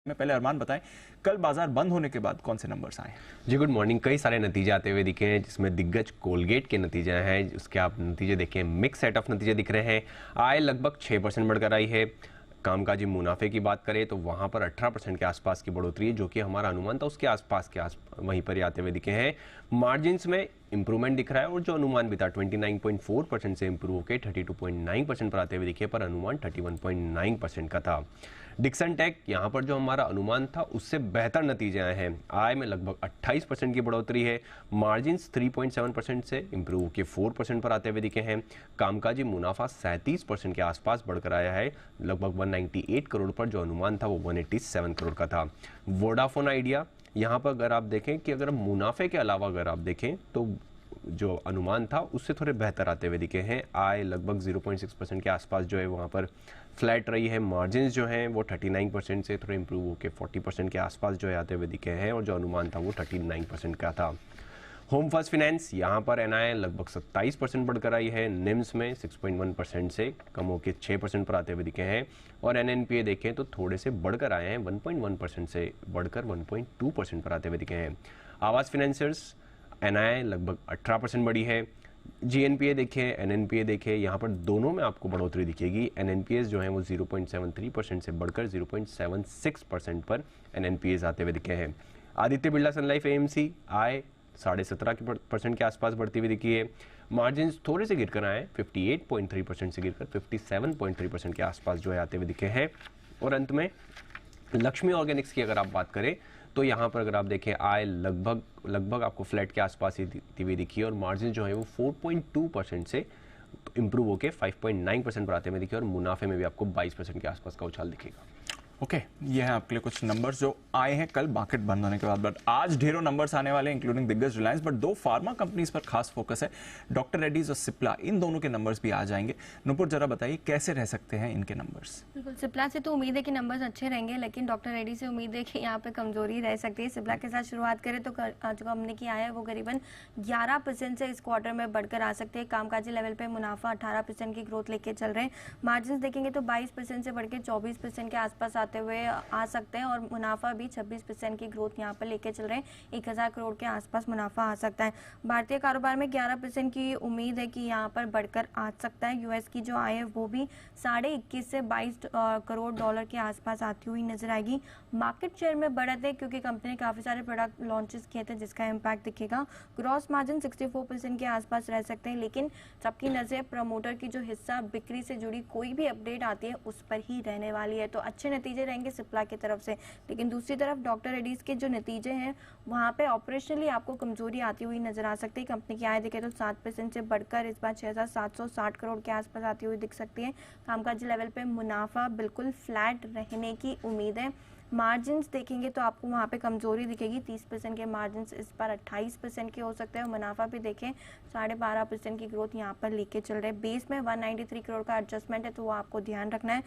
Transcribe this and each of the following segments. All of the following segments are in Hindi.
में पहले अरमान बताएं, कल बाजार बंद होने के बाद कौन से नंबर्स आए? जी गुड मॉर्निंग। कई सारे नतीजे आते हुए दिखे हैं, जिसमें दिग्गज कोलगेट के नतीजे हैं। उसके आप नतीजे देखें, मिक्स सेट ऑफ नतीजे दिख रहे हैं। आय लगभग 6% बढ़कर आई है। कामकाजी मुनाफे की बात करें तो वहाँ पर 18% के आसपास की बढ़ोतरी है, जो कि हमारा अनुमान था उसके आसपास वहीं पर आते हुए दिखे हैं। मार्जिन्स में इंप्रूवमेंट दिख रहा है और जो अनुमान भी था 29.4% से इंप्रूव होकर 32.9% पर आते हुए दिखे, पर अनुमान 31.9% का था। डिक्सन टेक यहाँ पर जो हमारा अनुमान था उससे बेहतर नतीजे आए हैं। आय में लगभग 28% की बढ़ोतरी है। मार्जिन्स 3.7% से इंप्रूव होकर 4% पर आते हुए दिखे हैं। कामकाजी मुनाफा 37% के आसपास बढ़कर आया है, लगभग 198 करोड़ पर, जो अनुमान था वो 187 करोड़ का था। वोडाफोन आइडिया यहाँ पर अगर आप देखें कि अगर मुनाफे के अलावा अगर आप देखें तो जो अनुमान था उससे थोड़े बेहतर आते हुए दिखे हैं। आय लगभग 0.6% के आसपास जो है वहाँ पर फ्लैट रही है। मार्जिन्स जो हैं वो 39% से थोड़े इंप्रूव होकर 40% के आसपास जो है आते हुए दिखे हैं, और जो अनुमान था वो 39% का था। होम फर्स्ट फाइनेंस यहाँ पर एनआई लगभग 27% बढ़कर आई है। निम्स में 6.1% से कम होकर 6% पर आते हुए दिखे हैं, और एनएनपीए देखें तो थोड़े से बढ़कर आए हैं, 1.1% से बढ़कर 1.2% पर आते हुए दिखे हैं। आवास फाइनेंसर्स एनआई लगभग 18% बढ़ी है। जीएनपीए देखें, एनएनपीए देखें, यहाँ पर दोनों में आपको बढ़ोतरी दिखेगी। एनएनपीएस जो हैं वो 0.73% से बढ़कर 0.76% पर एनएनपीएस आते हुए दिखे हैं। आदित्य बिरला सन लाइफ एएमसी आय 17.5% के आसपास बढ़ती हुई दिखी है। मार्जिन्स थोड़े से गिरकर आए, 58.3% से गिरकर 57.3% के आसपास जो है आते हुए दिखे हैं। और अंत में लक्ष्मी ऑर्गेनिक्स की अगर आप बात करें तो यहाँ पर अगर आप देखें आय लगभग आपको फ्लैट के आसपास ही दिखती हुई दिखी है, और मार्जिन जो है वो 4.2% से इंप्रूव होकर 5.9% पर आते हुए दिखे, और मुनाफे में भी आपको 22% के आसपास का उछाल दिखेगा। ओके, ये हैं आपके लिए कुछ नंबर्स जो आए हैं कल मार्केट बंद होने के बाद। बट आज ढेरों नंबर्स आने वाले हैं, इंक्लूडिंग दिग्गज रिलायंस, बट दो फार्मा कंपनीज पर खास फोकस है, डॉक्टर रेड्डीज और सिप्ला। इन दोनों के नंबर्स भी आ जाएंगे। नुपुर जरा बताइए कैसे रह सकते हैं इनके नंबर्स? बिल्कुल, सिप्ला से तो उम्मीद है कि नंबर्स अच्छे रहेंगे, लेकिन डॉक्टर रेड्डी से उम्मीद है कि यहाँ पे कमजोरी रह सकती है। सिप्ला के साथ शुरुआत करें तो जो कंपनी की आय है वो करीबन 11% से इस क्वार्टर में बढ़कर आ सकते हैं। कामकाजी लेवल पे मुनाफा 18% की ग्रोथ लेके चल रहे हैं। मार्जिन देखेंगे तो 22% से बढ़ के 24% के आसपास आते हुए आ सकते हैं, और मुनाफा भी 26% की ग्रोथ यहाँ पर लेके चल रहे हैं। 1000 करोड़ के आसपास मुनाफा आ सकता है। भारतीय कारोबार में 11% की उम्मीद है कि यहाँ पर बढ़कर आ सकता है। यूएस की जो आय है वो भी 21.5 से 22 करोड़ डॉलर के आसपास आती हुई नजर आएगी। मार्केट शेयर में बढ़त है क्योंकि कंपनी ने काफी सारे प्रोडक्ट लॉन्चेस किए थे, जिसका इम्पैक्ट दिखेगा। ग्रॉस मार्जिन 64% के आसपास रह सकते हैं, लेकिन सबकी नजर प्रमोटर की जो हिस्सा बिक्री से जुड़ी कोई भी अपडेट आती है उस पर ही रहने वाली है। तो अच्छे नतीजे रहेंगे सिप्ला की तरफ से, लेकिन दूसरी तरफ डॉक्टर रेड्डीज के जो नतीजे हैं वहां पे ऑपरेशनली आपको कमजोरी आती हुई नजर आ सकती है। कंपनी की आय देखें तो 7% से बढ़कर इस बार 6760 करोड़ के आसपास आती हुई दिख सकती है। कामकाजी लेवल पे मुनाफा बिल्कुल फ्लैट रहने की उम्मीद है। मार्जिन्स देखेंगे तो आपको वहाँ पे कमजोरी दिखेगी। 30% के मार्जिन्स इस बार 28% के हो सकते हैं, और मुनाफा भी देखें 12.5% की ग्रोथ यहाँ पर लेके चल रहे हैं। बेस में 193 करोड़ का एडजस्टमेंट है, तो वो आपको ध्यान रखना है।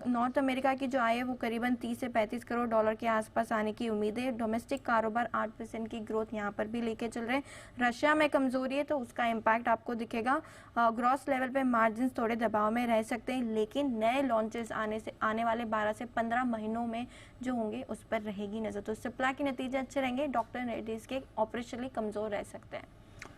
नॉर्थ अमेरिका की जो आय है वो करीबन 30 से 35 करोड़ डॉलर के आसपास आने की उम्मीद है। डोमेस्टिक कारोबार 8% की ग्रोथ यहाँ पर भी लेके चल रहे हैं। रशिया में कमजोरी है तो उसका इम्पैक्ट आपको दिखेगा। ग्रॉस लेवल पे मार्जिन थोड़े दबाव में रह सकते हैं, लेकिन नए लॉन्चेस आने वाले 12 से 15 महीनों में जो होंगे उस पर रहेगी नजर। तो सिप्ला के नतीजे अच्छे रहेंगे, डॉक्टर रेड्डीज के ऑपरेशनली कमजोर रह सकते हैं।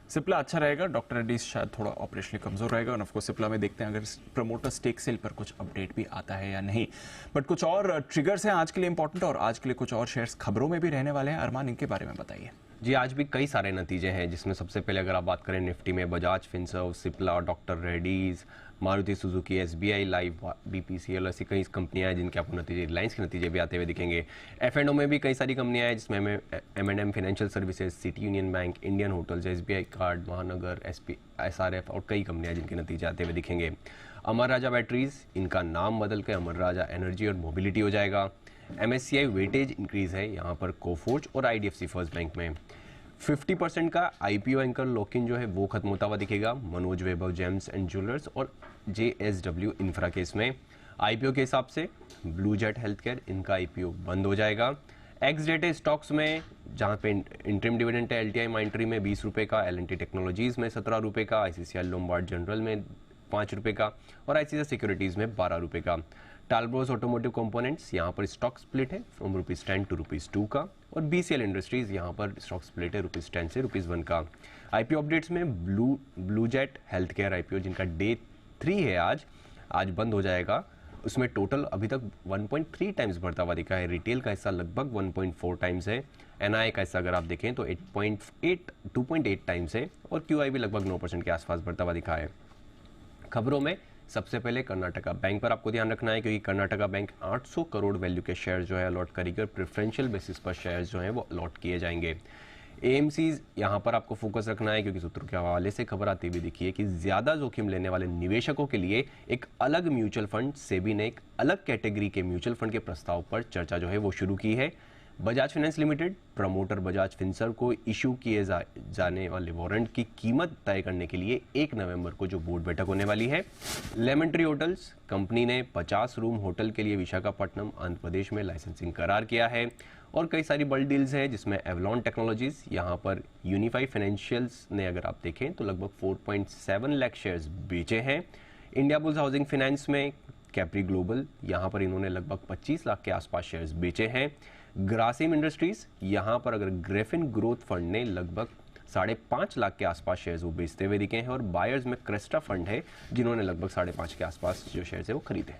सिप्ला अच्छा रहेगा, डॉक्टर रेड्डीज शायद थोड़ा ऑपरेशनली कमजोर रहेगा, और ऑफकोर्स सिप्ला में देखते हैं अगर प्रमोटर स्टेक सेल पर कुछ अपडेट भी आता है या नहीं। बट कुछ और ट्रिगर्स हैं आज के लिए इंपॉर्टेंट, और आज के लिए कुछ और शेयर्स खबरों में भी रहने वाले हैं। अरमान, इनके बारे में बताइए। जी, आज भी कई सारे नतीजे हैं, जिसमें सबसे पहले अगर आप बात करें निफ्टी में Bajaj Finserv, Cipla, doctor Reddy's, Maruti Suzuki, SBI life, BPCL, ऐसी कई कंपनियां हैं जिनके आपको नतीजे, रिलायंस के नतीजे भी आते हुए दिखेंगे। एफ&ओ में भी कई सारी कंपनियां हैं, जिसमें हमें M&M financial services, city union bank, Indian hotels, SBI card, महानगर, SRF और कई कंपनियां जिनके नतीजे आते हुए दिखेंगे। अमर राजा बैटरीज, इनका नाम बदल के अमर राजा एनर्जी और मोबिलिटी हो जाएगा। MSCI वेटेज इंक्रीज है यहाँ पर कोफोर्ज और IDFC फर्स्ट बैंक में। 50% का IPO एंकर लॉक-इन जो है वो खत्म होता हुआ दिखेगा मनोज वैभव जेम्स एंड ज्वेलर्स और JSW इंफ्रा केस में। IPO के हिसाब से ब्लू जेट हेल्थ केयर, इनका IPO बंद हो जाएगा। एक्स डेटे स्टॉक्स में जहाँ पे इंटरिम डिविडेंड है LTI माइंट्री में 20 रुपये का, L&T टेक्नोलॉजीज में 17 रुपये का, ICICI लोम्बार्ड जनरल में 5 रुपये का और ICICI सिक्योरिटीज़ में 12 रुपये का। टालब्रोज ऑटोमोटिव कंपोनेंट्स यहाँ पर स्टॉक स्प्लिट है फ्रॉम ₹10 to ₹2 का, और BCL इंडस्ट्रीज यहाँ पर स्टॉक स्प्लिट है ₹10 से ₹1 का। IPO अपडेट्स में blue jet health care IPO जिनका डे 3 है आज बंद हो जाएगा, उसमें टोटल अभी तक 1.3 टाइम्स बढ़ता हुआ दिखा है। रिटेल का हिस्सा लगभग 1.4 टाइम्स है। NI का हिस्सा अगर आप देखें तो 2.8 टाइम्स है, और QI भी लगभग 9% के आसपास बढ़ता हुआ दिखा है। खबरों में सबसे पहले कर्नाटका बैंक पर आपको ध्यान रखना है, क्योंकि कर्नाटका बैंक 800 करोड़ वैल्यू के शेयर जो है अलॉट करेगी, और प्रेफरेंशियल बेसिस पर शेयर जो है वो अलॉट किए जाएंगे। AMCs यहाँ पर आपको फोकस रखना है, क्योंकि सूत्रों के हवाले से खबर आती हुई दिखी है कि ज़्यादा जोखिम लेने वाले निवेशकों के लिए एक अलग म्यूचुअल फंड, सेबी ने एक अलग कैटेगरी के म्यूचुअल फंड के प्रस्ताव पर चर्चा जो है वो शुरू की है। Bajaj finance limited promoter Bajaj Finserv को इशू किए जाने वाले वारंट की कीमत तय करने के लिए 1 नवंबर को जो बोर्ड बैठक होने वाली है। लेमन ट्री होटल्स कंपनी ने 50 रूम होटल के लिए विशाखापट्टनम आंध्र प्रदेश में लाइसेंसिंग करार किया है, और कई सारी बड़ी डील्स हैं जिसमें एवलॉन टेक्नोलॉजीज, यहाँ पर यूनिफाई फाइनेंशियल्स ने अगर आप देखें तो लगभग 4.7 लाख शेयर्स बेचे हैं। इंडिया बुल्स हाउसिंग फाइनेंस में कैप्री ग्लोबल, यहाँ पर इन्होंने लगभग 25 लाख के आसपास शेयर्स बेचे हैं। ग्रासिम इंडस्ट्रीज, यहाँ पर अगर ग्रेफिन ग्रोथ फंड ने लगभग 5.5 लाख के आसपास शेयर्स वो बेचते हुए दिखे हैं, और बायर्स में क्रेस्टा फंड है जिन्होंने लगभग 5.5 के आसपास जो शेयर्स है वो खरीदे।